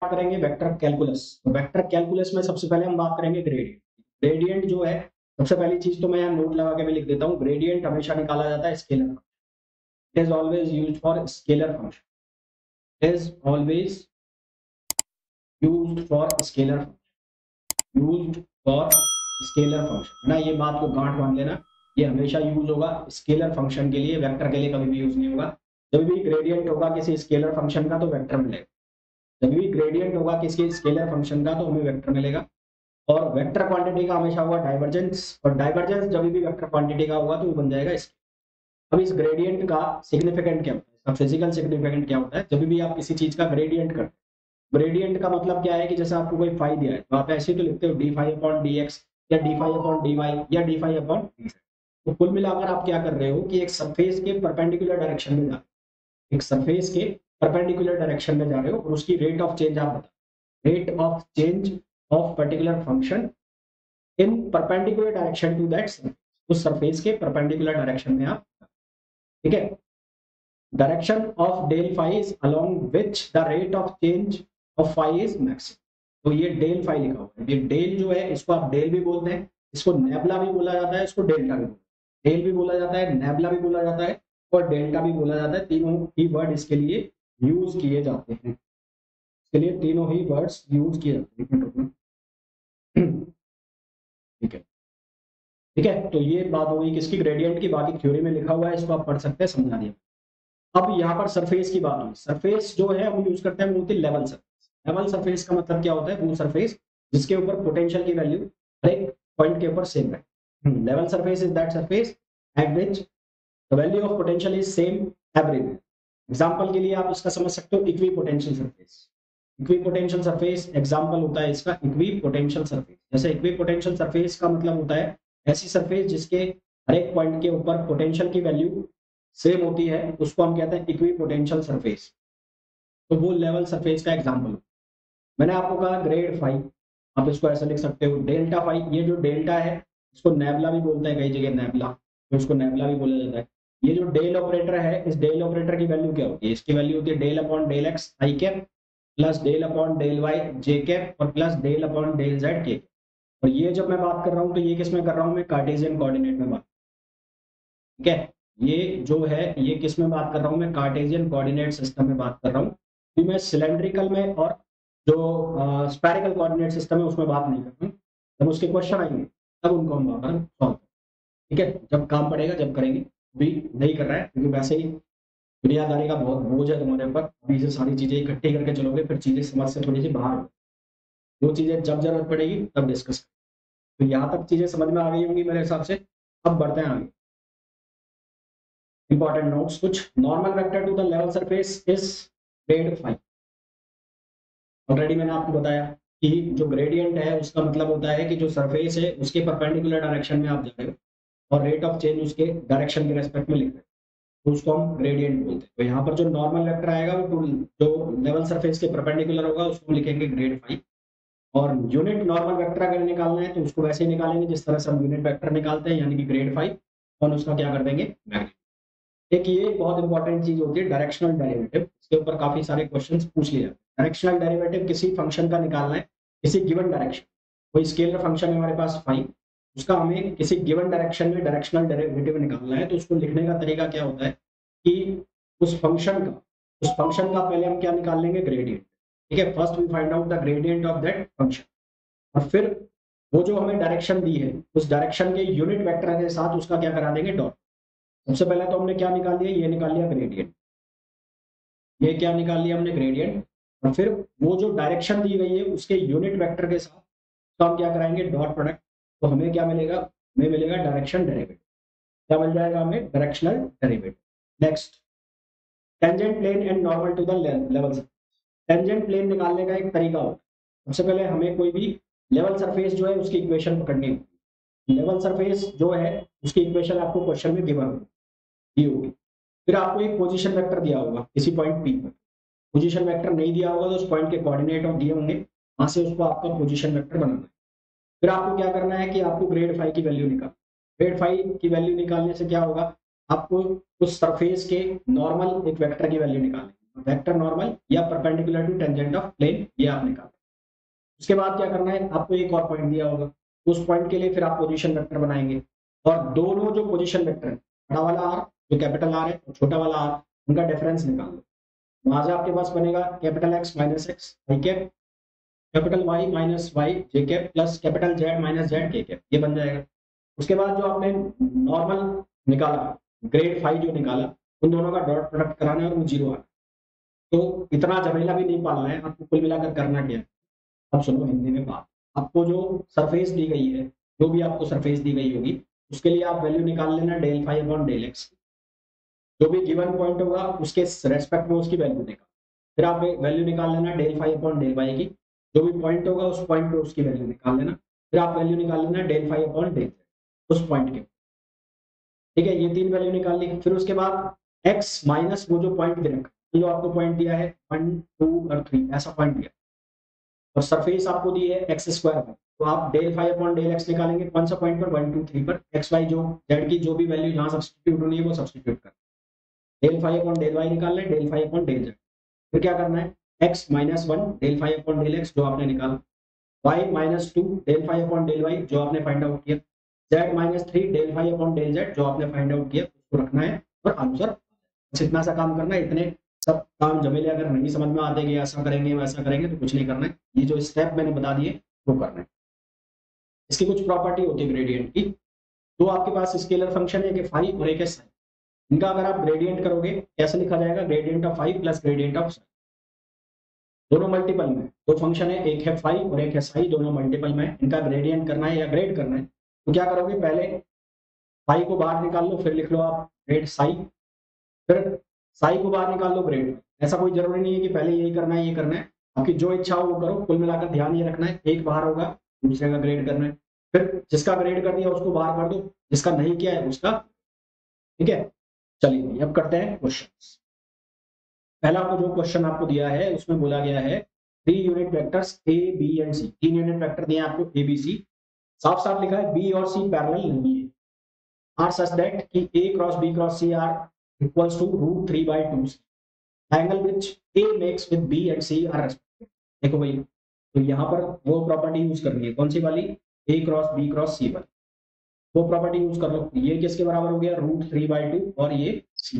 करेंगे vector calculus. तो vector calculus में सबसे पहले हम बात करेंगे ग्रेडियंट। ग्रेडियंट जो है, सबसे पहली चीज तो मैं यहाँ नोट लगा के मैं लिख देता हूँ, ग्रेडियंट हमेशा निकाला जाता है scalar. It is always used for scalar function. Is always used for scalar function. Used for scalar function, है ना, ये बात को गांठ बांध लेना। ये हमेशा यूज होगा स्केलर फंक्शन के लिए, वेक्टर के लिए कभी भी यूज नहीं होगा। जब भी ग्रेडियंट होगा किसी स्केलर फंक्शन का तो वेक्टर मिलेगा। जब भी ग्रेडियंट होगा किसी स्केलर फंक्शन का तो हमें वेक्टर मिलेगा। और वेक्टर क्वांटिटी का हमेशा होगा डाइवर्जेंस, और डाइवर्जेंस जब भी वेक्टर क्वांटिटी का होगा तो वो बन जाएगा स्केलर। अब इस ग्रेडियंट का सिग्निफिकेंट क्या होता है, इसका फिजिकल सिग्निफिकेंट क्या होता है? जब भी आप किसी चीज का ग्रेडियंट करते हैं, ग्रेडियंट का मतलब क्या है कि जैसे आपको कोई फाई दिया है तो आप ऐसे ही तो लिखते हो d phi upon d x, या d phi upon d y, या डी फाई अपॉन डी। तो कुल मिलाकर आप क्या कर रहे हो कि एक सरफेस के परपेंडिकुलर डायरेक्शन में जा रहे हो, एक सरफेस के परपेंडिकुलर डायरेक्शन में जा रहे हो और उसकी रेट ऑफ चेंज आप बता, rate of change of particular function in perpendicular direction to that surface. उस सरफेस के परपेंडिकुलर डायरेक्शन में आप, ठीक है। Direction of del phi is along which the rate of change of phi is maximum. तो ये डेल फाई लिखा हुआ है, ये डेल जो है इसको आप डेल भी बोलते हैं, इसको नेबला भी बोला जाता है, इसको डेल्टा भी बोलते हैं। डेल भी बोला जाता है, नेबला भी बोला जाता है, और डेल्टा भी बोला जाता है। तीनों ही वर्ड इसके लिए यूज किए जाते हैं, इसके लिए तीनों ही वर्ड्स यूज किए जाते हैं। ठीक है, ठीक है। तो ये बात हो गई किसकी, ग्रेडियंट की। बाकी थ्योरी में लिखा हुआ है, इसको आप पढ़ सकते हैं, समझा दिया। अब यहाँ पर सरफेस की बात हुई। सरफेस जो है हम यूज करते हैं वो होती है लेवल सरफेस। लेवल सरफेस का मतलब क्या होता है? वो सरफेस जिसके ऊपर पोटेंशियल की वैल्यू हर एक पॉइंट के ऊपर सेम है। Level surface is that surface at which the value of potential is same everywhere. Example के लिए आप इसका समझ सकते हो equi potential surface. Equi potential surface example होता है इसका इक्वी पोटेंशियल सरफेस। जैसे इक्वी पोटेंशियल सरफेस का मतलब होता है ऐसी सरफेस जिसके हर एक पॉइंट के ऊपर पोटेंशियल की वैल्यू सेम होती है, उसको हम कहते हैं इक्वी पोटेंशियल सरफेस। तो वो लेवल सरफेस का एग्जांपल। मैंने आपको कहा ग्रेड फाइव, आप इसको ऐसा लिख सकते हो डेल्टा फाइव। ये जो डेल्टा है इसको नेबला भी बोलते हैं, कई जगह नेबला, तो इसको नेबला भी बोला जाता है। ये जो डेल ऑपरेटर है, इस डेल ऑपरेटर की वैल्यू क्या होती है? इसकी वैल्यू होती है del upon del x i cap plus del upon del y j cap और plus del upon del z k. और ये जब मैं बात कर रहा हूँ तो ये किस में कर रहा हूँ? मैं कार्टेशियन कोऑर्डिनेट में बात, ठीक है। ये जो है ये किस में बात कर रहा हूँ? मैं कार्टेशियन कोऑर्डिनेट सिस्टम में बात कर रहा हूँ। तो मैं सिलेंड्रिकल में और जो स्फेरिकल कोऑर्डिनेट सिस्टम है उसमें बात नहीं कर रहा हूँ। जब उसके क्वेश्चन आएंगे तब उनको हम वहां पर सॉल्व करेंगे, ठीक है। जब काम पड़ेगा जब करेंगे, भी नहीं कर रहा है क्योंकि वैसे ही दुनियादारी का बहुत बोझ है तुम्हारे ऊपर। अभी से सारी चीजें इकट्ठी करके चलोगे फिर चीजें समझ से थोड़ी सी बाहर हो। वो चीजें जब जरूरत पड़ेगी तब डिस्कस करेंगे। तो यहाँ तक चीजें समझ में आ गई होंगी मेरे हिसाब से। अब बढ़ते हैं आगे। इंपॉर्टेंट नोट्स कुछ। Normal vector to the level surface is grad phi. Already मैंने आपको बताया कि जो ग्रेडियंट है उसका मतलब होता है कि जो सरफेस है उसके परपेंडिकुलर डायरेक्शन में आप जा रहे हो और रेट ऑफ चेंज उसके डायरेक्शन के रेस्पेक्ट में लिख रहे हो, तो उसको हम ग्रेडियंट बोलते हैं। तो यहाँ पर जो नॉर्मल वेक्टर आएगा वो जो लेवल सरफेस के परपेंडिकुलर होगा उसको लिखेंगे ग्रेड फाइव। और यूनिट नॉर्मल वेक्टर अगर निकालना है तो उसको वैसे ही निकालेंगे जिस तरह से हम यूनिट वेक्टर निकालते हैं, यानी कि ग्रेड फाइव, और उसका क्या कर देंगे मैग्नीट्यूड। एक ये बहुत इंपॉर्टेंट चीज होती है डायरेक्शनल डेरिवेटिव। इसके ऊपर काफी सारे क्वेश्चंस पूछ लिए जाते हैं। डायरेक्शनल डेरिवेटिव किसी फंक्शन का निकालना है किसी गिवन डायरेक्शन। कोई स्केलर फंक्शन है हमारे पास फाइव, उसका हमें किसी गिवन डायरेक्शन में डायरेक्शनल डेरिवेटिव निकालना है। तो उसको लिखने का तरीका क्या होता है कि उस फंक्शन का पहले हम क्या निकाल लेंगे? ग्रेडियंट, ठीक है। First we find out the gradient of that function, और फिर वो जो हमें डायरेक्शन दी है उस डायरेक्शन के यूनिट वेक्टर के साथ उसका क्या करा देंगे? डॉट। सबसे पहले तो हमने क्या निकाल लिया? ये निकाल लिया ग्रेडियंट। ये क्या निकाल लिया हमने? ग्रेडियंट। और फिर वो जो डायरेक्शन दी गई है उसके यूनिट वेक्टर के साथ तो हम क्या कराएंगे? Dot product. तो हमें क्या मिलेगा? हमें मिलेगा डायरेक्शन डेरिवेटिव। क्या मिल जाएगा हमें? Directional derivative. Next, tangent plane and normal to the level. Tangent plane निकालने का एक तरीका होता है। सबसे पहले हमें कोई भी लेवल सरफेस जो है उसकी इक्वेशन पकड़नी होगी। लेवल सरफेस जो है उसकी इक्वेशन आपको क्वेश्चन में गिवन होगी। फिर आपको एक पोजीशन वेक्टर दिया होगा किसी पॉइंट पी पर। पोजीशन वेक्टर नहीं दिया होगा तो उस पॉइंट के कोऑर्डिनेट और दिए होंगे, वहां से उसको आपका पोजीशन वेक्टर बनाना है। फिर आपको क्या करना है कि आपको ग्रेड फाइव की वैल्यू निकाल। ग्रेड फाइव की वैल्यू निकालने से क्या होगा? आपको उस सरफेस के नॉर्मल एक वेक्टर की वैल्यू निकालनी है। वेक्टर नॉर्मल या perpendicular to tangent of plane, ये आप निकालें। उसके बाद क्या करना है, आपको एक और पॉइंट दिया होगा, उस पॉइंट के लिए फिर आप पोजीशन वेक्टर बनाएंगे और दोनों जो पोजीशन वेक्टर है, बड़ा वाला आर जो कैपिटल आर है और छोटा वाला आर, उनका डिफरेंस निकाल लो। वहां से आपके पास बनेगा capital x minus x y cap, capital y minus y j cap plus capital z minus z k cap, ये बन जाएगा। उसके बाद जो आपने नॉर्मल निकाला, ग्रेड फाइव जो निकाला, उन दोनों का डॉट प्रोडक्ट कराना है और वो जीरो आना। तो इतना झमेला भी नहीं पालना है आपको, कुल मिलाकर करना क्या है। अब सुनो हिंदी में बात, आपको जो सरफेस दी गई है, जो भी आपको सरफेस दी गई होगी, उसके लिए आप वैल्यू निकाल लेना del five upon del x. जो भी गिवन पॉइंट होगा उसके रेस्पेक्ट में उसकी वैल्यू निकाल, फिर आप वैल्यू निकाल लेना del five upon del y की। जो भी पॉइंट होगा उस पॉइंट पे उसकी वैल्यू निकाल लेना, फिर आप वैल्यू निकाल लेना डेल फाइव अपॉन डेल उस पॉइंट के। ठीक है, ये तीन वैल्यू निकाल ली। फिर उसके बाद x माइनस वो जो पॉइंट दे रखा, जो आपको पॉइंट दिया है 1 2 और 3, ऐसा पॉइंट दिया और सरफेस आपको दी है एक्स स्क्वायर पर, तो आप del five upon del x निकालेंगे कौन सा पॉइंट पर, 1 2 3 पर। एक्स वाई जो जेड की जो भी वैल्यू जहां सब्स्टिट्यूट होनी है वो सब्स्टिट्यूट कर, del five upon del y निकालना है, del five upon del z. फिर क्या करना है, x minus one del five upon del x जो आपने निकाला, y minus two del five upon del y जो आपने फाइंड आउट किया, z minus three del five upon del z जो आपने फाइंड आउट किया, उसको रखना है और आंसर। बस इतना सा काम करना है। इतने सब काम जमेले अगर नहीं समझ में आते कि ऐसा करेंगे वैसा करेंगे तो कुछ नहीं करना है, ये जो स्टेप मैंने बता दिए वो करना है। इसकी कुछ प्रॉपर्टी होती है ग्रेडियंट की। तो आपके पास स्केलर फंक्शन है कि फाइव और एक है साइन, इनका अगर आप ग्रेडियंट करोगे कैसे लिखा जाएगा, gradient of five plus gradient of sine, दोनों मल्टीपल में। दो फंक्शन है, एक है फाइव और एक है साई, दोनों मल्टीपल में, इनका ग्रेडियंट करना है या ग्रेड करना है। तो क्या करोगे, पहले फाई को बाहर निकाल लो, फिर लिख लो आप ग्रेड साई, फिर साई को बाहर निकाल लो ग्रेड। ऐसा कोई जरूरी नहीं है कि पहले यही करना है ये करना है, आपकी जो इच्छा हो वो करो। कुल मिलाकर ध्यान ये रखना है, एक बाहर होगा दूसरे का ग्रेड करना है, फिर जिसका ग्रेड कर दिया उसको बाहर कर दो, जिसका नहीं किया है उसका। ठीक है, चलिए अब करते हैं क्वेश्चन। पहला आपको जो क्वेश्चन आपको दिया है उसमें बोला गया है 3 unit vectors A B and C, 3 unit vector दिए आपको ए बी सी, साफ साफ लिखा है बी और सी पैरेलल नहीं है, आर सच दैट कि A cross B cross C are equals to root 3/2, angle which A makes with B and C are respective. देखो भाई, तो यहाँ पर वो प्रॉपर्टी यूज करनी है, कौन सी वाली, ए क्रॉस बी क्रॉस सी वाली, वो प्रॉपर्टी यूज कर लो। ये किसके बराबर हो गया, रूट 3/2 और ये सी।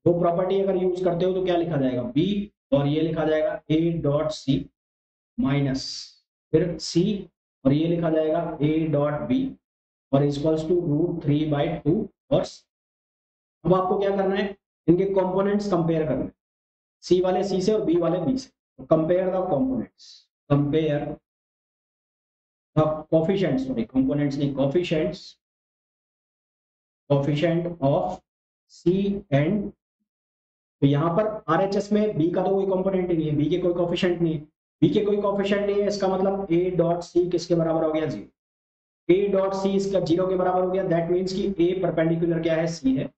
वो प्रॉपर्टी अगर यूज करते हो तो क्या लिखा जाएगा, बी और ये लिखा जाएगा ए डॉट सी माइनस फिर सी और ये लिखा जाएगा ए डॉट बी और इक्वल्स टू रूट 3/2 और अब आपको क्या करना है, इनके कंपोनेंट्स कंपेयर करना है, सी वाले सी से और बी वाले बी से। तो compare the components, compare the coefficients, sorry components नहीं, coefficients, coefficient of C and. तो यहाँ पर आरएचएस में बी का तो कोई कंपोनेंट ही नहीं है, बी के कोई कोफिशिएंट नहीं है, बी के कोई कोफिशिएंट नहीं है, इसका मतलब ए डॉट सी किसके बराबर हो गया, जीरो। ए डॉट सी इसका जीरो के बराबर हो गया, दैट मीन्स कि ए परपेंडिकुलर क्या है, सी है।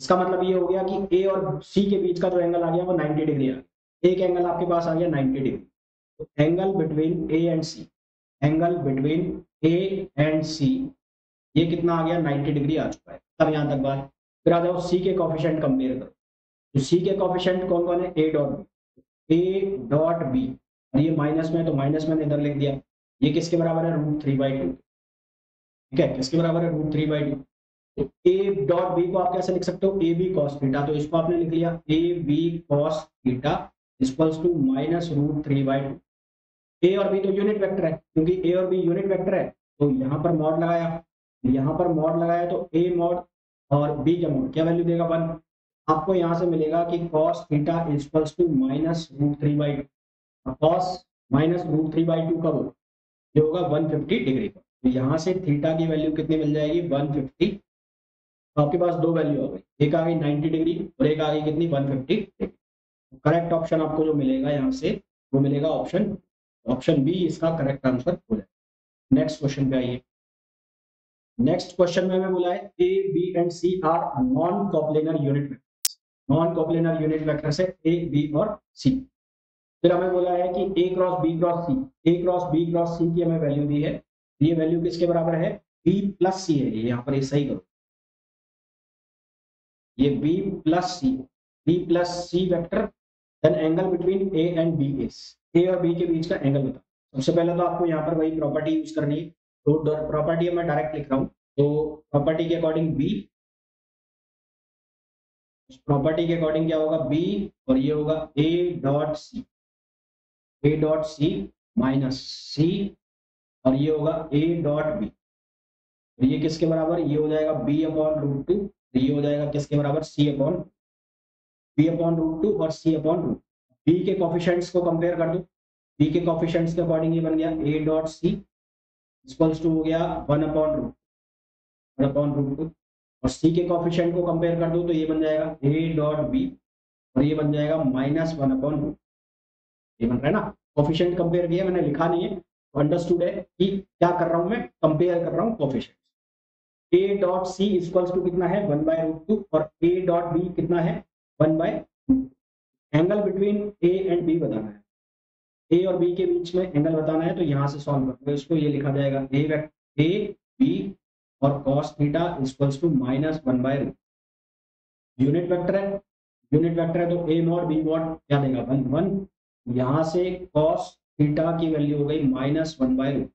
इसका मतलब ये हो गया कि ए और सी के बीच का जो एंगल आ गया वो 90 डिग्री आ गया, एक एंगल आपके पास आ गया 90 डिग्री। तो angle between A and C, angle between A and C, ये कितना आ गया, 90 डिग्री आ चुका है। तब यहाँ तक बात। फिर आ जाओ सी के कोफिशिएंट कंपेयर करो, तो सी के कोफिशिएंट कौन कौन है, A dot B, A dot B, और ये माइनस में तो माइनस में इधर लिख दिया, ये किसके बराबर है, रूट 3/2। ठीक है, किसके बराबर है, रूट 3/2। तो ए डॉट बी को आप कैसे लिख सकते हो, ए बी कॉस थीटा, तो इसको आपने लिख लिया A B cos theta equals to minus root 3/2। A और बी तो यूनिट वेक्टर है, क्योंकि ए और बी यूनिट वेक्टर है, तो यहाँ पर मॉड लगाया, यहाँ पर मॉड लगाया, तो ए मॉड और बी का मॉड क्या वैल्यू देगा, 1। आपको यहाँ से मिलेगा कि cos theta equals to minus root 3/2, cos minus root 3/2 कब होगा, ये होगा 150 डिग्री पर। तो यहाँ से थीटा की वैल्यू कितनी मिल जाएगी, 150। तो आपके पास दो वैल्यू आ गई, एक आ गई 90 डिग्री और एक आ गई कितनी, 150 डिग्री। करेक्ट ऑप्शन आपको जो मिलेगा यहाँ से वो मिलेगा ऑप्शन, ऑप्शन बी इसका करेक्ट आंसर हो जाएगा। नेक्स्ट क्वेश्चन पे आइए। नेक्स्ट क्वेश्चन में हमें बोला है A B and C are non coplanar unit vector, non coplanar unit vector से ए बी और सी। फिर हमें बोला है कि A cross B cross C, A cross B cross सी की हमें वैल्यू दी है, ये वैल्यू किसके बराबर है, बी प्लस सी है, ये यहाँ पर ये सही करो, ये B plus C, B plus C vector, then angle between A and B is, A और बी के बीच का एंगल बताओ। सबसे पहले तो आपको यहाँ पर वही प्रॉपर्टी यूज करनी है, तो प्रॉपर्टी मैं डायरेक्ट लिख रहा हूँ। तो प्रॉपर्टी के अकॉर्डिंग बी, प्रॉपर्टी के अकॉर्डिंग क्या होगा, बी और ये होगा A dot C, A dot C minus C, और ये होगा ए डॉट बी, तो ये किसके बराबर, ये हो जाएगा बी अपॉन रूट टू, तो ये हो जाएगा किसके बराबर, C upon, B upon root two और सी अपॉन रूट। बी के कोफिशिएंट्स को कंपेयर कर दो, बी के कोफिशिएंट्स के अकॉर्डिंग ये बन गया A dot C equals to हो गया 1/√2 और सी के कोफिशिएंट को कंपेयर कर दो तो ये बन जाएगा ए डॉट बी और ये बन जाएगा -1/√2। ये बन रहा है ना, कोफिशिएंट कंपेयर किया, मैंने लिखा नहीं है, तो अंडरस्टूड है कि क्या कर रहा हूं मैं, कंपेयर कर रहा हूं coefficient. A dot C equals to कितना है 1/√2 और ए डॉट बी कितना है 1/2। Angle between A and B बताना है, ए और बी के बीच में एंगल बताना है, तो यहां से सॉल्व कर दो इसको, ये लिखा जाएगा ए बी और cos theta equals to -1/√2। Unit vector है, यूनिट वेक्टर है तो ए मॉड बी मॉड क्या देगा 1 1, यहां से cos थीटा की वैल्यू हो गई -1/√2।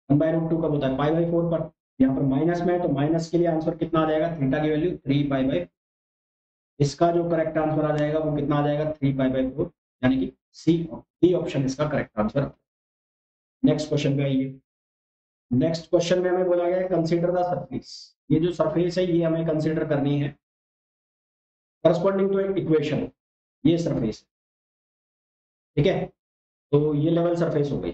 1/√2 कब होता है π/4 पर, यहाँ पर माइनस में है तो माइनस के लिए आंसर कितना आ जाएगा, थीटा की वैल्यू 3π/4। इसका जो करेक्ट आंसर आ जाएगा वो कितना आ जाएगा 3π/4, यानी कि सी ऑप्शन इसका करेक्ट आंसर। नेक्स्ट क्वेश्चन पे आइए। नेक्स्ट क्वेश्चन में हमें बोला गया है कंसीडर द सरफेस, ये जो सरफेस है ये हमें कंसीडर करनी है करस्पॉन्डिंग टू एक इक्वेशन, ये सरफेस, ठीक है, तो ये लेवल सरफेस हो गई।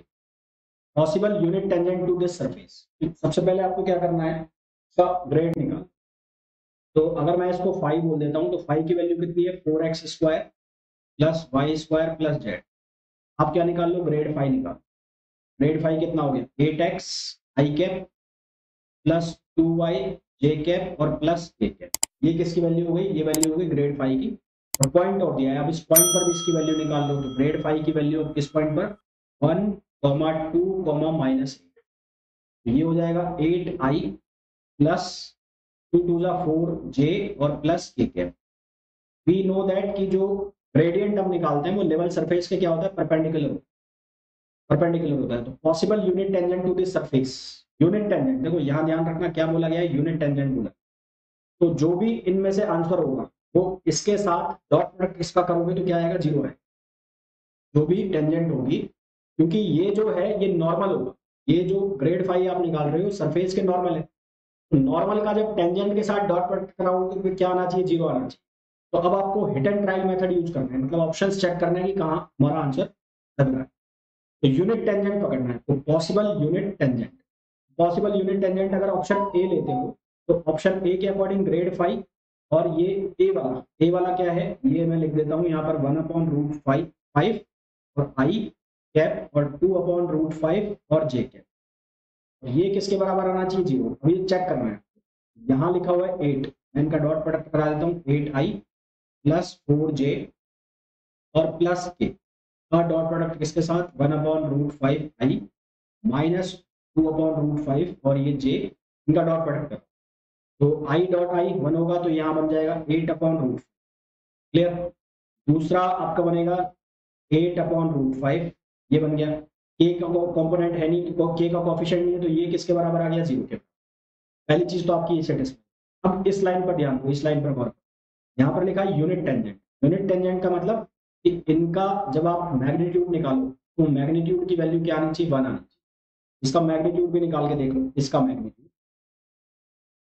Possible unit tangent to this surface, सबसे पहले आपको क्या करना है, इसका ग्रेड निकाल। तो अगर मैं इसको 5 बोल देता हूं तो 5 की वैल्यू कितनी है 4x² plus y² plus z। आप क्या निकाल लो, ग्रेड 5 निकाल। ग्रेड 5 कितना हो गया 8x i cap plus 2y j cap और प्लस k कैप, ये किसकी वैल्यू हो गई, ये वैल्यू हो गई ग्रेड 5 की। और पॉइंट और दिया है, अब इस पॉइंट पर भी इसकी वैल्यू निकाल लो, तो ग्रेड 5 की वैल्यू किस पॉइंट पर 1, 2, -8, ये हो जाएगा 8i प्लस 2 2 4j और plus k cap. We know that कि जो ग्रेडियंट हम निकालते हैं वो लेवल सरफेस के क्या होता है, परपेंडिकुलर होता है। तो possible unit tangent to this surface, unit tangent, देखो यहाँ ध्यान रखना क्या बोला गया है, यूनिट टेंजेंट बोला। तो जो भी इनमें से आंसर होगा वो इसके साथ डॉट प्रोडक्ट इसका करोगे तो क्या आएगा, 0 है। जो भी टेंजेंट होगी, क्योंकि ये जो है ये नॉर्मल होगा, ये जो ग्रेड 5 आप निकाल रहे हो सरफेस के नॉर्मल है, तो नॉर्मल का जब टेंजेंट के साथ डॉट प्रोडक्ट कराओगे तो फिर क्या आना चाहिए, 0 आना चाहिए। तो अब आपको hit and trial method use करना है, मतलब ऑप्शंस चेक करना है कि कहाँ हमारा आंसर लग रहा है। तो यूनिट टेंजेंट पकड़ना है, तो possible unit tangent, possible unit tangent अगर ऑप्शन ए लेते हो तो ऑप्शन ए के अकॉर्डिंग ग्रेड 5 और ये ए वाला क्या है, ये मैं लिख देता हूँ यहाँ पर 1/√5 और i कैप और 2/√5 और j कैप, ये किसके बराबर आना चाहिए, 0। अब ये चेक करना है, यहाँ लिखा हुआ है 8, मैं इनका डॉट प्रोडक्ट करा देता हूँ, 8i प्लस 4j और प्लस k का डॉट प्रोडक्ट किसके साथ 1/√5i माइनस 2/√5 और ये j, इनका डॉट प्रोडक्ट करो तो i डॉट i 1 होगा तो यहाँ बन जाएगा 8/√5, क्लियर। दूसरा आपका बनेगा 8/√5, ये बन गया। k का कंपोनेंट है नहीं, तो k का कोफिशिएंट नहीं है, तो ये किसके बराबर आ गया, 0 के। पहली चीज तो आपकी ये सेटिस्फाई। अब इस लाइन पर ध्यान दो, इस लाइन पर गौर, यहाँ पर लिखा है यूनिट टेंजेंट। यूनिट टेंजेंट का मतलब कि इनका जब आप मैग्नीट्यूड निकालो तो मैग्नीट्यूड की वैल्यू क्या आनी चाहिए, 1 आनी चाहिए। इसका मैग्नीट्यूड भी निकाल के देख लो, इसका मैग्नीट्यूड,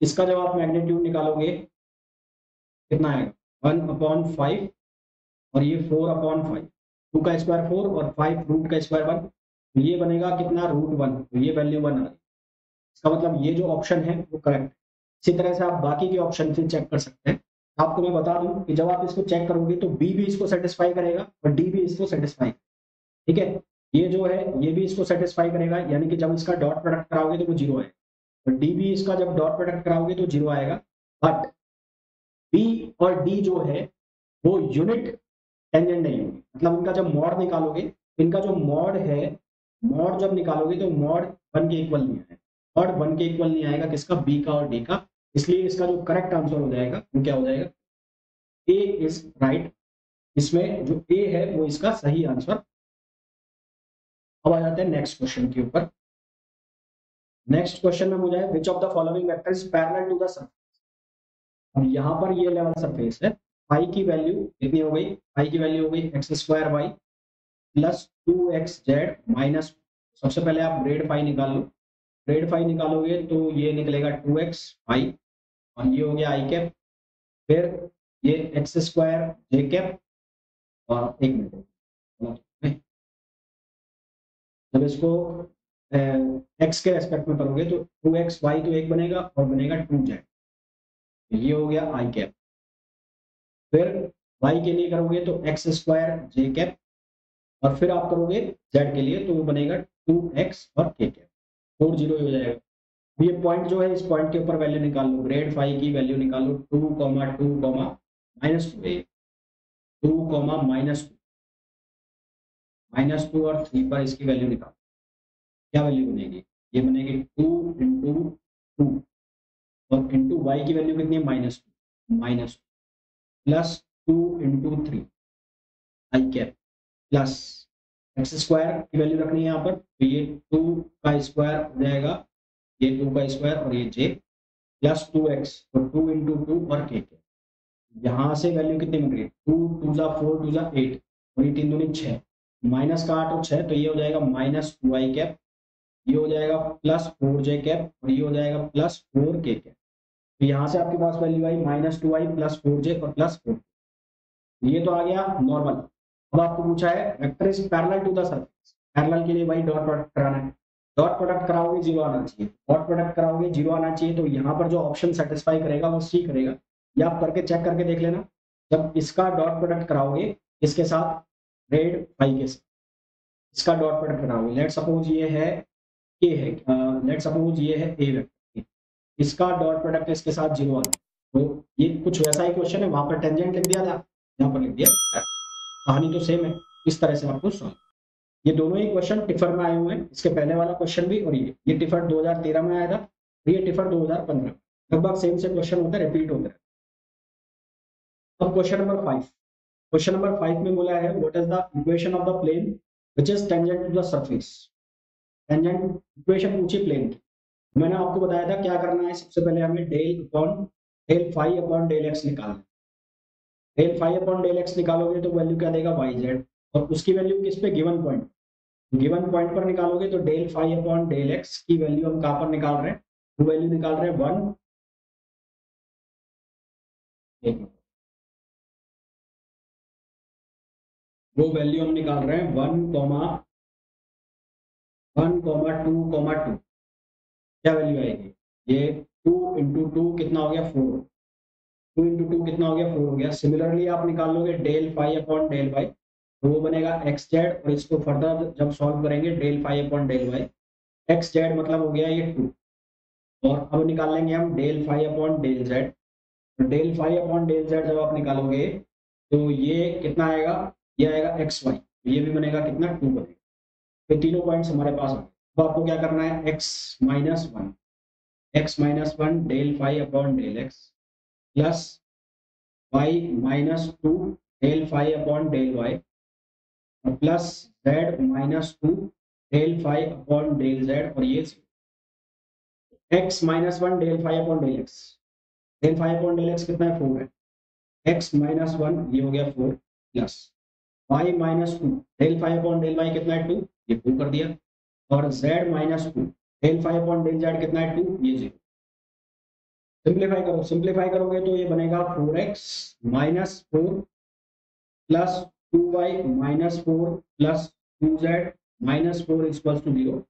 इसका जब आप मैग्नीट्यूड निकालोगे कितना आएगा 1/5 और ये 4/5, 2 का स्क्वायर 4 और 5 रूट का स्क्वायर 1, तो ये बनेगा कितना √1, तो ये वैल्यू 1 आ रही। इसका मतलब ये जो ऑप्शन है वो करेक्ट है। इसी तरह से आप बाकी के ऑप्शन से चेक कर सकते हैं। आपको मैं बता दूं कि जब आप इसको चेक करोगे तो बी भी इसको सेटिस्फाई करेगा और डी भी इसको सेटिस्फाई, ठीक है। ये जो है ये भी इसको सेटिस्फाई करेगा, यानी कि जब इसका डॉट प्रोडक्ट कराओगे तो वो 0 आएगा, और डी भी इसका जब डॉट प्रोडक्ट कराओगे तो 0 आएगा। बट बी और डी जो है वो यूनिट टेंजेंट नहीं होगी, मतलब इनका जब मॉड निकालोगे, इनका जो मॉड है, मॉड जब निकालोगे तो मॉड 1 के इक्वल नहीं आएगा, मॉड 1 के इक्वल नहीं आएगा किसका, बी का और डी का। इसलिए इसका जो करेक्ट आंसर हो जाएगा वो क्या हो जाएगा, ए इज राइट, इसमें जो ए है वो इसका सही आंसर। अब आ जाते हैं नेक्स्ट क्वेश्चन के ऊपर। नेक्स्ट क्वेश्चन में मुझे है which of the following vector is parallel to the surface. अब यहाँ पर ये लेवल सरफेस है, फाई की वैल्यू कितनी हो गई, फाई की वैल्यू हो गई X square Y plus 2xz minus, सबसे पहले आप ग्रेड फाई निकाल लो, ग्रेड फाई निकालोगे तो ये निकलेगा 2x फाई और ये हो गया आई कैप, फिर ये एक्स स्क्वायर जे कैप, और एक मिनट जब इसको एक्स के रेस्पेक्ट में करोगे तो 2x वाई तो एक बनेगा और बनेगा 2z, ये हो गया आई कैप, फिर y के लिए करोगे तो एक्स स्क्वायर जे कैप, और फिर आप करोगे z के लिए तो वो बनेगा 2x और k कैप, 4 0 हो जाएगा। ये पॉइंट जो है, इस पॉइंट के ऊपर वैल्यू निकाल लो, ग्रेड फाई की वैल्यू निकाल लो, 2 2 माइनस 2 2 माइनस 2 और 3 पर इसकी वैल्यू निकालो, क्या वैल्यू बनेगी, ये बनेगी 2 इंटू 2 और इंटू वाई की वैल्यू कितनी है माइनस प्लस 2 इंटू 3 आई कैप प्लस एक्स स्क्वायर की वैल्यू रखनी है यहाँ पर, तो ये 2 का स्क्वायर हो जाएगा, ये 2 का स्क्वायर और ये j प्लस 2x, तो 2 इंटू 2 और k के, यहाँ से वैल्यू कितनी मिल रही है 2 2 जा 4 2 जा 8 और ये 3 दूनी 6, माइनस का 8 और 6, तो ये हो जाएगा माइनस 2i कैप, ये हो जाएगा प्लस 4j कैप और ये हो जाएगा प्लस 4k कैप, तो यहाँ से आपके पास वैल्यू आई माइनस 2i प्लस 4j और प्लस 4, ये तो आ गया नॉर्मल। अब आपको पूछा है vector is parallel to the surface, parallel के लिए भाई डॉट प्रोडक्ट कराना है, डॉट प्रोडक्ट कराओगे जीरो आना चाहिए, डॉट प्रोडक्ट कराओगे जीरो आना चाहिए, तो यहाँ पर जो ऑप्शन सेटिस्फाई करेगा वो सी करेगा, या आप करके चेक करके देख लेना, जब इसका डॉट प्रोडक्ट कराओगे इसके साथ ग्रेड फाई के साथ इसका डॉट प्रोडक्ट कराओगे, लेट सपोज ये है ए है, लेट सपोज ये है ए वेक्टर, इसका डॉट प्रोडक्ट इसके साथ जीरो आना, तो ये कुछ वैसा ही क्वेश्चन है, वहां पर टेंजेंट लिख दिया था, यहाँ पर लिख दिया, कहानी तो सेम है, इस तरह से आपको सॉल्व। ये दोनों ही क्वेश्चन टिफर में आए हुए हैं, इसके पहले वाला क्वेश्चन भी और ये टिफर 2013 में आया था, ये टिफर 2015, लगभग सेम से क्वेश्चन होते हैं, रिपीट होते हैं। अब क्वेश्चन नंबर 5, क्वेश्चन नंबर 5 में बोला है what is the equation of the plane which is tangent to the surface, tangent equation पूछी प्लेन की, मैंने आपको बताया था क्या करना है, सबसे पहले हमें del phi upon del X निकालना है, del phi upon del X निकालोगे तो वैल्यू क्या देगा वाई जेड, और उसकी वैल्यू किस पे, गिवन पॉइंट पर निकालोगे, तो del phi upon del X की वैल्यू हम कहां पर निकाल रहे हैं, वो वैल्यू निकाल रहे हैं 1, वो वैल्यू हम निकाल रहे हैं 1,1,2,2, क्या वैल्यू आएगी, ये 2 इंटू 2 कितना हो गया 4, 2 इंटू 2 कितना हो गया 4 हो गया। सिमिलरली आप निकाल लोगे del phi upon del Y, तो वो बनेगा एक्स जेड, और इसको फर्दर जब सॉल्व करेंगे del phi upon del Y, X Z मतलब हो गया ये 2, और अब निकाल लेंगे हम del phi upon del Z, तो del phi upon del Z जब आप निकालोगे तो ये कितना आएगा, ये आएगा एक्स वाई, ये भी बनेगा कितना 2 बनेगा, तो तीनों पॉइंट्स हमारे पास आ गए। तो आपको क्या करना है x minus one del phi upon del X plus Y minus 2 del phi upon del Y plus Z minus 2 del phi upon del Z, और ये X minus one del phi upon del X, del phi upon del X कितना है 4 है, x minus one ये हो गया 4 plus Y minus 2 del phi upon del Y कितना है 2, ये 2 कर दिया, और Z minus 2 del phi upon del Z कितना है 2, ये 0। सिंप्लीफाई करो, सिंप्लीफाई करोगे तो ये बनेगा 4x माइनस 4 प्लस 2y minus 4 plus 2z minus 4 equals to 0।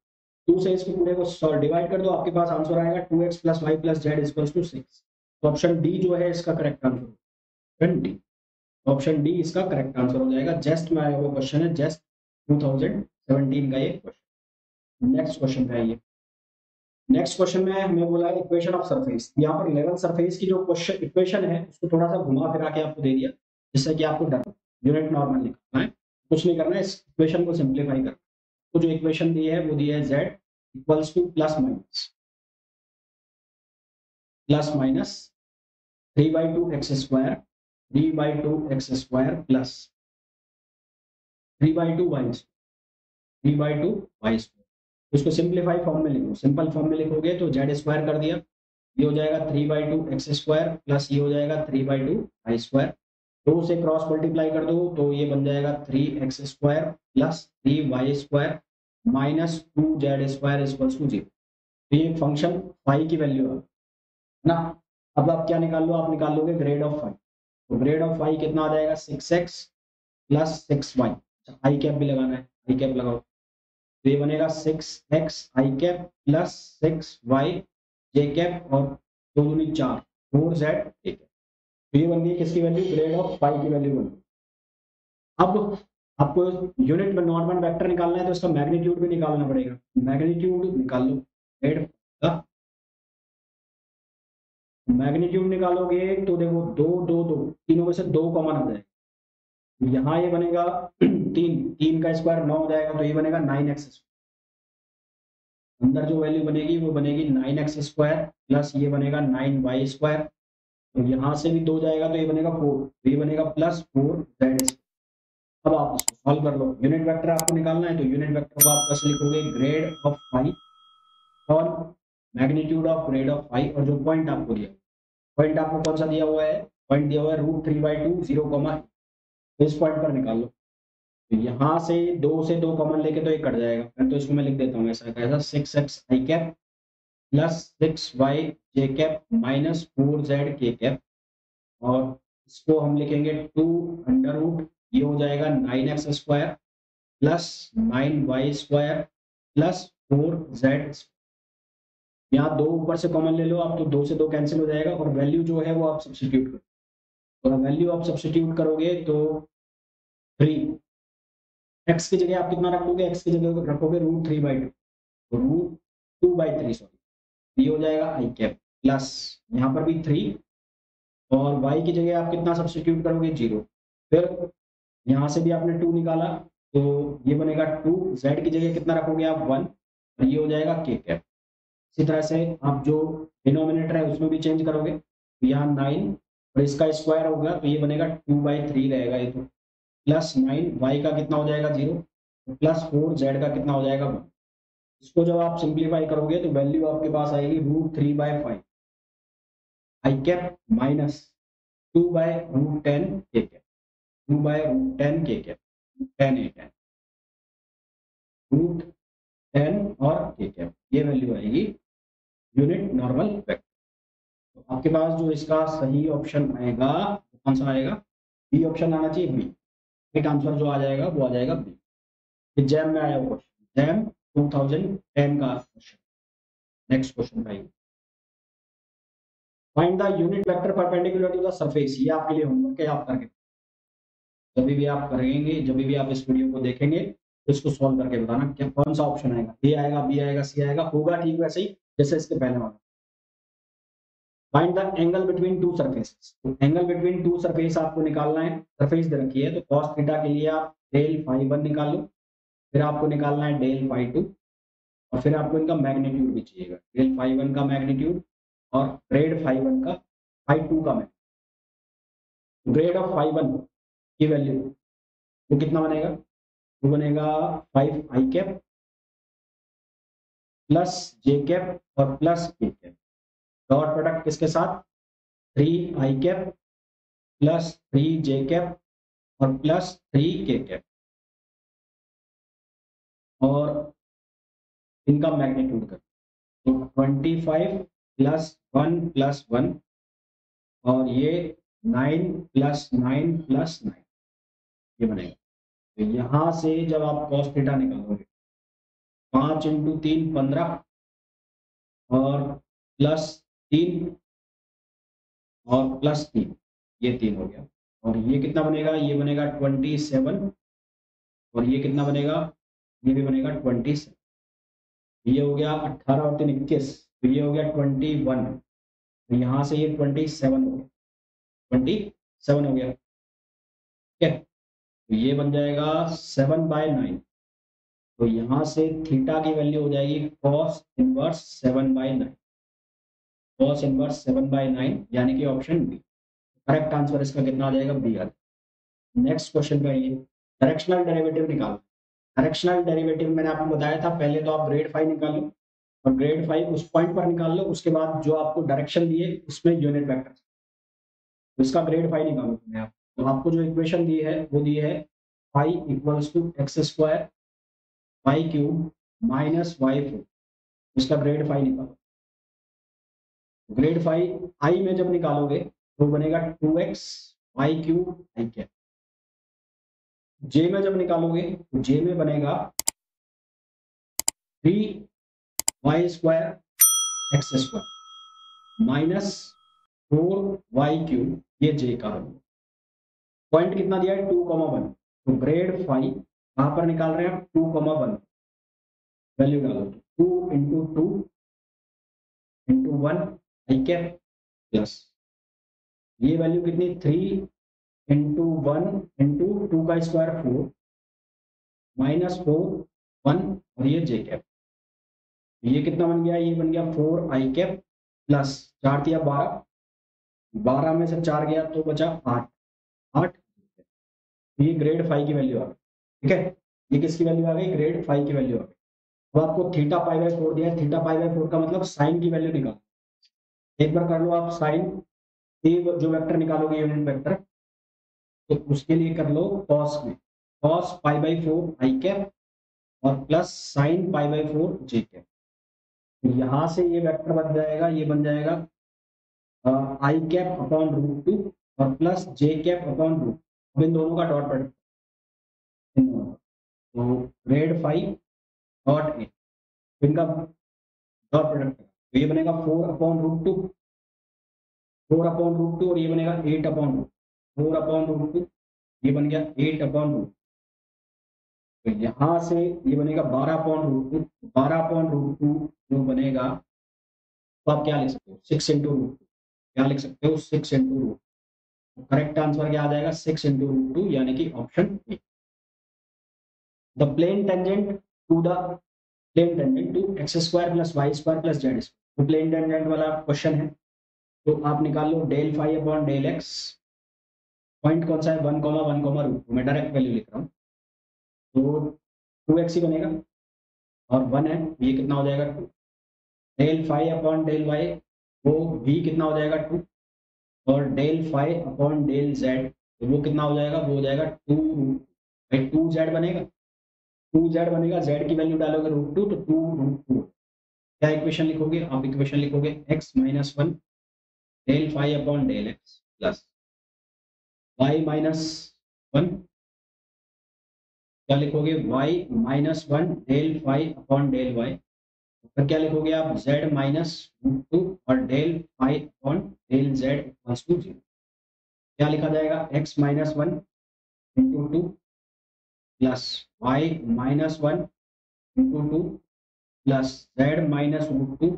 2 से इसको पूरे को डिवाइड कर दो, आपके पास आंसर आएगा 2x plus Y plus Z equals to 6। तो ऑप्शन डी जो है इसका correct answer, option D, option D इसका करेक्ट आंसर हो जाएगा। जस्ट में आया हुआ क्वेश्चन है, जस्ट 2017 का ये क्वेश्चन। नेक्स्ट क्वेश्चन पे आइए। नेक्स्ट क्वेश्चन में हमें बोला है इक्वेशन ऑफ सरफेस, यहाँ पर लेवल सरफेस की जो क्वेश्चन इक्वेशन है उसको थोड़ा सा घुमा फिरा के आपको दे दिया, जिससे कि आपको डर यूनिट नॉर्मल निकालना है, कुछ नहीं करना है, इस इक्वेशन को सिंप्लीफाई करना। तो जो इक्वेशन दी है वो दी है z equals two plus minus 3/2 x square 3/2 x² plus 3/2 y²। इसको सिंप्लीफाई फॉर्म में लिखो, सिंपल फॉर्म में लिखोगे तो z² कर दिया, ये हो जाएगा 3/2 x² प्लस ये हो जाएगा 3/2 y²। 2 से क्रॉस मल्टीप्लाई कर दो तो ये बन जाएगा 3x² plus 3y² minus 2z² equals to 0। तो ये फंक्शन फाई की वैल्यू है ना। अब आप क्या निकाल लो, आप निकाल लोगे ग्रेड ऑफ फाई। तो ग्रेड ऑफ फाई कितना आ जाएगा 6x प्लस 6y। आई कैप भी लगाना है, आई कैप लगाओ, तो ये बनेगा 6x आई कैप प्लस 6y जे कैप और 2 दूनी 4 4z ए कैप। तो ये बन गई किसकी वैल्यू, ग्रेड ऑफ फाई की वैल्यू बन गई। अब आपको यूनिट में नॉर्मल वेक्टर निकालना है तो इसका मैग्नीट्यूड भी निकालना पड़ेगा। मैग्नीट्यूड निकाल लो, ग्रेड का मैग्नीट्यूड निकालोगे तो देखो 2 2 2 तीनों में से 2 कॉमन आ जाएगा। यहाँ ये बनेगा 3 का स्क्वायर 9 हो जाएगा, तो ये बनेगा 9x। अंदर जो वैल्यू बनेगी वो बनेगी 9x² प्लस ये बनेगा 9y²। तो यहाँ से भी 2 जाएगा तो ये बनेगा 4, तो ये बनेगा प्लस 4z। अब आप इसको सॉल्व कर लो। यूनिट वेक्टर आपको निकालना है तो यूनिट वेक्टर को आप कैसे लिखोगे, ग्रेड ऑफ फाई और magnitude of grad of phi, और जो पॉइंट आपको दिया, पॉइंट आपको कौन सा दिया हुआ है, पॉइंट दिया हुआ है √3/2 0, तो इस पॉइंट पर निकाल लो। तो यहाँ से 2 से 2 कॉमन लेके तो ये कट जाएगा, फिर तो इसको मैं लिख देता हूँ ऐसा कैसा 6x आई कैप प्लस 6y जे कैप माइनस 4z के कैप, और इसको हम लिखेंगे 2 ये हो जाएगा 9x² plus 9y² plus 4z। यहाँ 2 ऊपर से कॉमन ले लो आप, तो 2 से 2 कैंसिल हो जाएगा, और वैल्यू जो है वो आप सब्स्टिट्यूट करो। तो वैल्यू आप सब्स्टिट्यूट करोगे तो 3 x की जगह आप कितना रखोगे, x की जगह रखोगे √3/2, तो √2/3 सॉरी, ये हो जाएगा आई कैप प्लस यहाँ पर भी 3, और y की जगह आप कितना सब्स्टिट्यूट करोगे 0। फिर यहाँ से भी आपने 2 निकाला तो ये बनेगा 2, z की जगह कितना रखोगे आप 1, और ये हो जाएगा के कैप। इसी तरह से आप जो डिनोमिनेटर है उसमें भी चेंज करोगे, तो यहाँ 9 और इसका स्क्वायर होगा तो ये बनेगा 2/3 रहेगा ये, तो प्लस 9 y का कितना हो जाएगा 0, प्लस 4 z का कितना हो जाएगा 1। इसको जब आप सिंप्लीफाई करोगे तो वैल्यू आपके पास आएगी √3/5 आई कैप माइनस 2/√10 के कैप, 2/√10 के कैप, 10 है 10 √10 और के कैप, ये वैल्यू आएगी यूनिट नॉर्मल वेक्टर। तो आपके पास जो इसका सही ऑप्शन आएगा कौन सा आएगा, बी ऑप्शन आना चाहिए, बी। राइट आंसर जो आ जाएगा वो आ जाएगा बी। जैम में आया हुआ क्वेश्चन, जैम 2010 का क्वेश्चन। नेक्स्ट क्वेश्चन भाई, find the unit vector perpendicular to the surface. ये आपके लिए होमवर्क है, आप करके जब भी आप करेंगे, जब भी आप इस वीडियो को देखेंगे तो इसको सॉल्व करके बताना क्या कौन सा ऑप्शन आएगा, ए आएगा, बी आएगा, सी आएगा, होगा ठीक वैसे ही जैसे इसके पहले वाला। Find the angle between two surfaces. तो एंगल बिटवीन टू सरफेस आपको निकालना है, सरफेस दे रखी है तो cos थीटा के लिए आप डेल फाई 1 निकाल लो, फिर आपको निकालना है डेल फाई 2, और फिर आपको इनका मैग्नीट्यूड भी चाहिएगा, डेल फाई 1 का मैग्नीट्यूड और ग्रेड फाई 1 का, फाई 2 का मैग्नीट्यूड। ग्रेड ऑफ फाई 1 की वैल्यू वो कितना बनेगा, वो बनेगा 5 आई कैप प्लस जे कैप और प्लस के कैप, डॉट प्रोडक्ट किसके साथ 3 आई कैप प्लस 3 जे कैप और प्लस 3 के कैप, और इनका मैग्नीट्यूड कर तो 25 प्लस 1 प्लस 1, और ये 9 प्लस 9 प्लस 9, ये बनेगा। तो यहाँ से जब आप cos थीटा निकालोगे 5 × 3 15 और प्लस 3 और प्लस 3, ये 3 हो गया, और ये कितना बनेगा, ये बनेगा 27, और ये कितना बनेगा, ये भी बनेगा 27। ये हो गया 18 और 3 21, तो ये हो गया 21, तो यहाँ से ये 27 हो गया, 27 हो गया, ठीक है। तो ये बन जाएगा 7/9, तो यहाँ से थीटा की वैल्यू हो जाएगी cos इनवर्स 7/9, cos इनवर्स 7/9, यानी कि ऑप्शन बी। करेक्ट आंसर इसका कितना आ जाएगा, बी आ जाएगा। नेक्स्ट क्वेश्चन का ये डायरेक्शनल डेरिवेटिव निकालो। डायरेक्शनल डेरिवेटिव मैंने आपको बताया था, पहले तो आप ग्रेड फाइव निकालो और ग्रेड फाइव उस पॉइंट पर निकाल लो, उसके बाद जो आपको डायरेक्शन दिए उसमें यूनिट वेक्टर, तो इसका ग्रेड फाइव निकालो तुमने आप। तो आपको जो इक्वेशन दी है वो दी है phi equals to X square Y cube minus Y four, इसका ग्रेड फाइव निकालो। ग्रेड फाइव आई में जब निकालोगे तो बनेगा 2x Y cube I cap. J में जब निकालोगे तो जे में बनेगा 3y square X square minus 4y cube, ये जे का बनेगा। पॉइंट कितना दिया है 2,1, तो ग्रेड फाइव कहां पर निकाल रहे हैं आप 2,1, वैल्यू डालो 2 इंटू 2 इंटू 1 आई कैप प्लस ये वैल्यू कितनी 3 इंटू 1 इंटू 2 का स्क्वायर 4 माइनस 4 1 और ये जे कैप, ये कितना बन गया, ये बन गया 4 आई कैप प्लस 4 दिया 12, 12 में से 4 गया तो बचा 8, 8 ये ग्रेड फाइव की वैल्यू आ गई। ठीक है, ये किसकी वैल्यू आ गई, ग्रेड फाइव की वैल्यू आ गई। अब आपको थीटा पाई बाय 4 दिया है, थीटा पाई बाय 4 का मतलब साइन की वैल्यू निकाल, एक बार कर लो आप साइन, ये जो वेक्टर निकालोगे यूनिट वेक्टर, तो उसके लिए कर लो कॉस में, cos pi by 4 I cap और plus sine pi by 4 J cap. तो यहां से ये वेक्टर बन जाएगा, ये बन जाएगा आई कैप अपॉन रूट 2 और प्लस जे कैप अपॉन रूट, अब इन दोनों का डॉट प्रोडक्ट, तो ग्रेड फाइव डॉट ए, इनका डॉट प्रोडक्ट, तो ये बनेगा 4 अपॉन रूट 2, 4 अपॉन रूट 2 और ये बनेगा 8 अपॉन रूट, 4 अपॉन रूट 2 ये बन गया 8 अपॉन रूट, तो यहां से ये बनेगा 12 अपॉन रूट 2, 12 अपॉन रूट 2 जो बनेगा, तो आप क्या लिख सकते हो 6 इंटू रूट 2, क्या लिख सकते हो 6 इंटू रूट, करेक्ट आंसर क्या आ जाएगा 6 इंटू रूट 2, यानी कि option A. The plane tangent to the plane tangent to X square plus Y square plus Z square, तो प्लेन टेंजेंट वाला क्वेश्चन है, तो आप निकाल लो del five upon del X, point कौन सा है 1,1, मैं डायरेक्ट वैल्यू लिख रहा हूँ, तो 2x ही बनेगा और 1 है, ये कितना हो जाएगा 2, del five upon del Y वो भी कितना हो जाएगा 2, और del five upon del Z तो वो कितना हो जाएगा, वो हो जाएगा 2 रूट, भाई 2z बनेगा, 2z बनेगा, z की वैल्यू डालोगे रूट 2 तो 2 रूट 2, क्या इक्वेशन लिखोगे आप, इक्वेशन लिखोगे x minus 1 del five upon del X plus y minus 1, क्या लिखोगे y minus 1 del five upon del Y, फिर क्या लिखोगे आप z माइनस रूट 2 और del five upon del z equals to 0, क्या लिखा जाएगा x minus 1 into 2 plus y minus 1 into 2 plus z minus root 2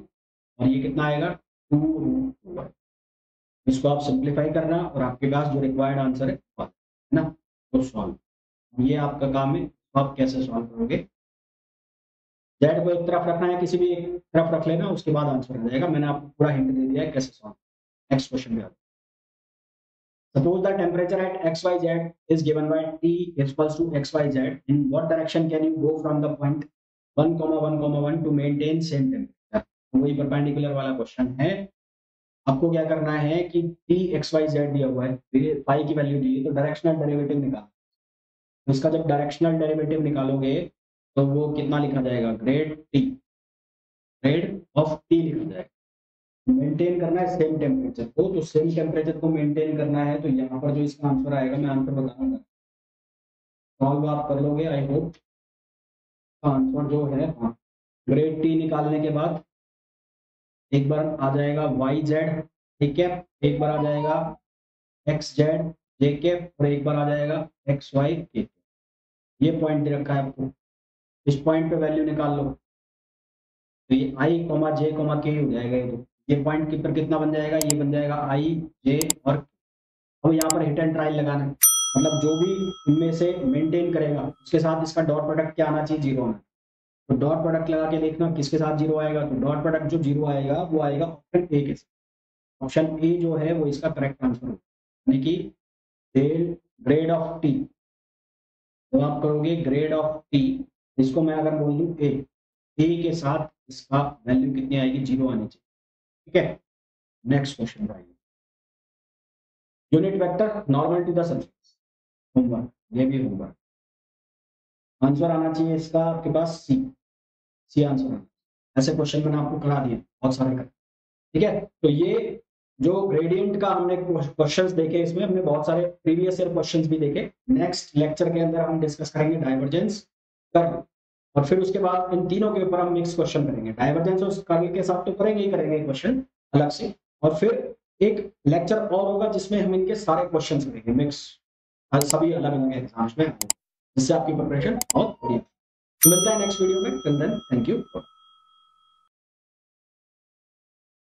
और ये कितना आएगा 2 रूट 2, इसको आप सिंप्लीफाई करना और आपके पास जो रिक्वायर्ड आंसर है ना तो सॉल्व, ये आपका काम है, आप कैसे सॉल्व करोगे, जेड को एक तरफ रखना है, किसी भी एक तरफ रख लेना, उसके बाद आंसर आ जाएगा, मैंने आपको पूरा हिंट दे दिया है कैसे सॉल्व। नेक्स्ट क्वेश्चन में suppose the temperature at xyz is given by t equals to xyz, in what direction can you go from the point 1,1,1 to maintain same temperature, वही परपेंडिकुलर वाला क्वेश्चन है। आपको क्या करना है कि टी एक्स वाई जेड दिया हुआ है, फाई की वैल्यू दी है, तो डायरेक्शनल डेरिवेटिव निकाल, तो इसका जब डायरेक्शनल डेरिवेटिव निकालोगे तो वो कितना लिखा जाएगा grade T, grade of T लिखा जाएगा, मेंटेन करना है सेम टेम्परेचर को, तो सेम टेम्परेचर को मेंटेन करना है, तो यहाँ पर जो इसका आंसर आएगा मैं आंसर बताऊंगा, सॉल्व आप कर लोगे आई होप, आंसर जो है हाँ, ग्रेड टी निकालने के बाद एक बार आ जाएगा वाई जेड ठीक है, एक बार आ जाएगा एक्स जेड जे कैप और एक बार आ जाएगा एक्स वाई के, ये पॉइंट दे रखा है आपको, इस पॉइंट पे वैल्यू निकाल लो, तो ये आई कॉमा जे कॉमा के हो जाएगा, ये तो ये पॉइंट के पर कितना बन जाएगा, ये बन जाएगा आई जे और, अब यहाँ पर हिट एंड ट्रायल लगाना है, मतलब जो भी इनमें से मेंटेन करेगा उसके साथ इसका डॉट प्रोडक्ट क्या आना चाहिए, जीरो आना, तो डॉट प्रोडक्ट लगा के देखना किसके साथ जीरो आएगा, तो डॉट प्रोडक्ट जो जीरो आएगा वो आएगा ऑप्शन ए के साथ, ऑप्शन ए जो है वो इसका करेक्ट आंसर होगा। यानी कि डेल ग्रेड ऑफ टी, तो आप करोगे ग्रेड ऑफ टी, इसको मैं अगर बोल दूं ए, के साथ इसका वैल्यू कितनी आएगी, 0 आनी चाहिए। ठीक है, नेक्स्ट क्वेश्चन भाई, unit vector normal to the surface, homework, ये भी होमवर्क। आंसर आना चाहिए इसका आपके पास सी आंसर आना, ऐसे क्वेश्चन मैंने आपको करा दिए बहुत सारे कर। ठीक है, तो ये जो ग्रेडियंट का हमने क्वेश्चंस देखे, इसमें हमने बहुत सारे प्रीवियस ईयर क्वेश्चंस भी देखे। नेक्स्ट लेक्चर के अंदर हम डिस्कस करेंगे डाइवर्जेंस, कर्ल, और फिर उसके बाद इन तीनों के ऊपर हम मिक्स क्वेश्चन करेंगे। डाइवर्जेंस और कर्ल के साथ तो करेंगे ही करेंगे क्वेश्चन अलग से, और फिर एक लेक्चर और होगा जिसमें हम इनके सारे क्वेश्चन करेंगे मिक्स, सभी अलग अलग एग्जाम्स में, जिससे आपकी प्रिपरेशन बहुत बढ़िया। मिलता है नेक्स्ट वीडियो में, टिल देन थैंक यू।